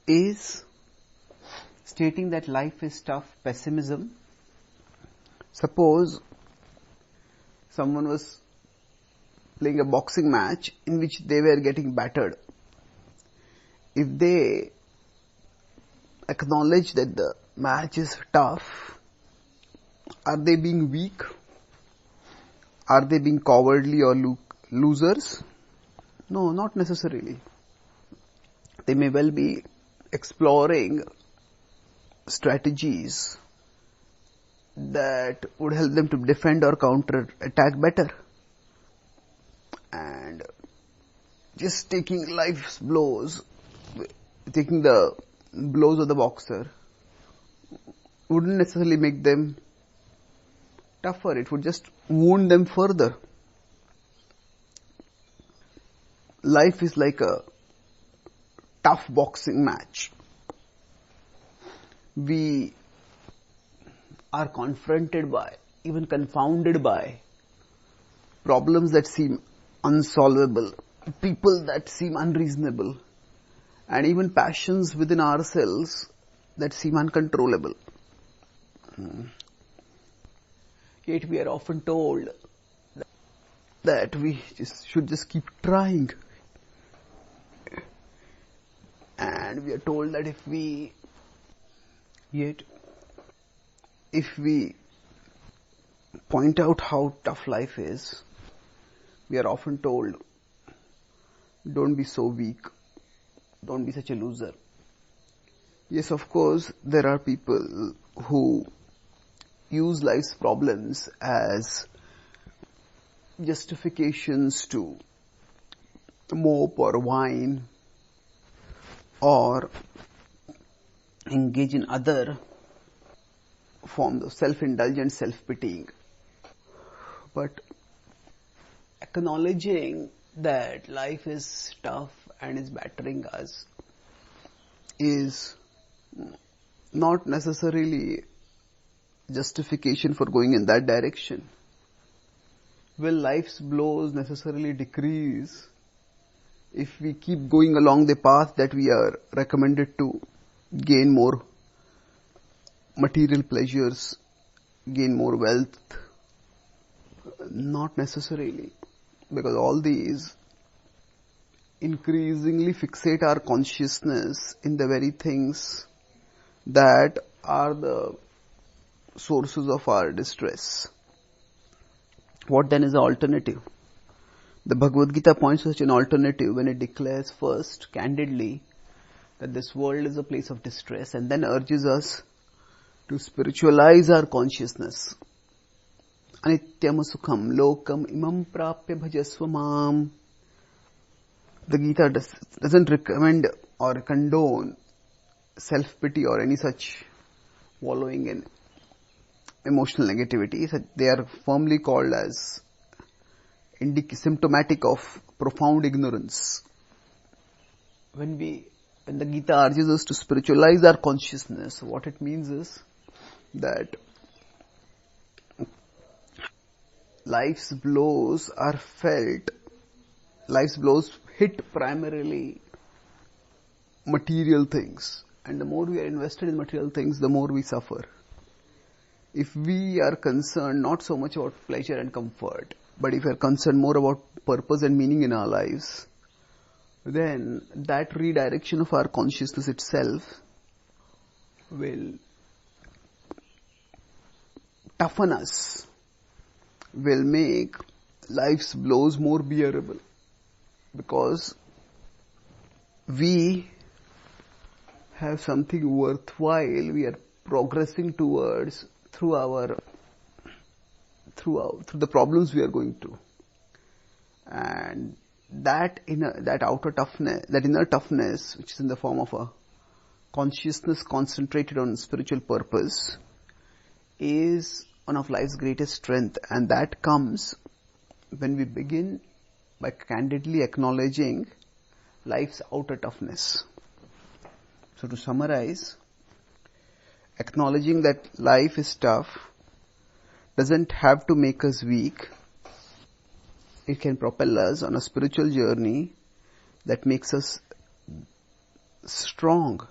is stating that life is tough, pessimism. Suppose someone was playing a boxing match in which they were getting battered. If they acknowledge that the match is tough, are they being weak? Are they being cowardly or losers? No, not necessarily. They may well be exploring strategies that would help them to defend or counter attack better. And just taking life's blows, taking the blows of the boxer, wouldn't necessarily make them tougher. It would just wound them further. Life is like a tough boxing match. We are confronted by, even confounded by, problems that seem unsolvable, people that seem unreasonable, and even passions within ourselves that seem uncontrollable. Yet we are often told that we should just keep trying. And we are told that if we point out how tough life is, we are often told, don't be so weak, don't be such a loser. Yes, of course, there are people who use life's problems as justifications to mope or whine or engage in other forms of self-indulgent self-pitying. But acknowledging that life is tough and is battering us is not necessarily justification for going in that direction. Will life's blows necessarily decrease if we keep going along the path that we are recommended to gain more material pleasures, gain more wealth? Not necessarily, because all these increasingly fixate our consciousness in the very things that are the sources of our distress. What then is the alternative? The Bhagavad Gita points to such an alternative when it declares first, candidly, that this world is a place of distress, and then urges us to spiritualize our consciousness. Anityam sukham lokam imam prapya bhajasva mam. The Gita doesn't recommend or condone self-pity or any such wallowing in emotional negativity. They are firmly called as symptomatic of profound ignorance. When the Gita urges us to spiritualize our consciousness, what it means is that life's blows are felt, life's blows hit primarily material things, and the more we are invested in material things, the more we suffer. If we are concerned not so much about pleasure and comfort, but if we are concerned more about purpose and meaning in our lives, then that redirection of our consciousness itself will toughen us, will make life's blows more bearable, because we have something worthwhile we are progressing towards through the problems we are going through. And that outer toughness, that inner toughness, which is in the form of a consciousness concentrated on spiritual purpose, is one of life's greatest strength. And that comes when we begin by candidly acknowledging life's outer toughness. So to summarize, acknowledging that life is tough doesn't have to make us weak. It can propel us on a spiritual journey that makes us strong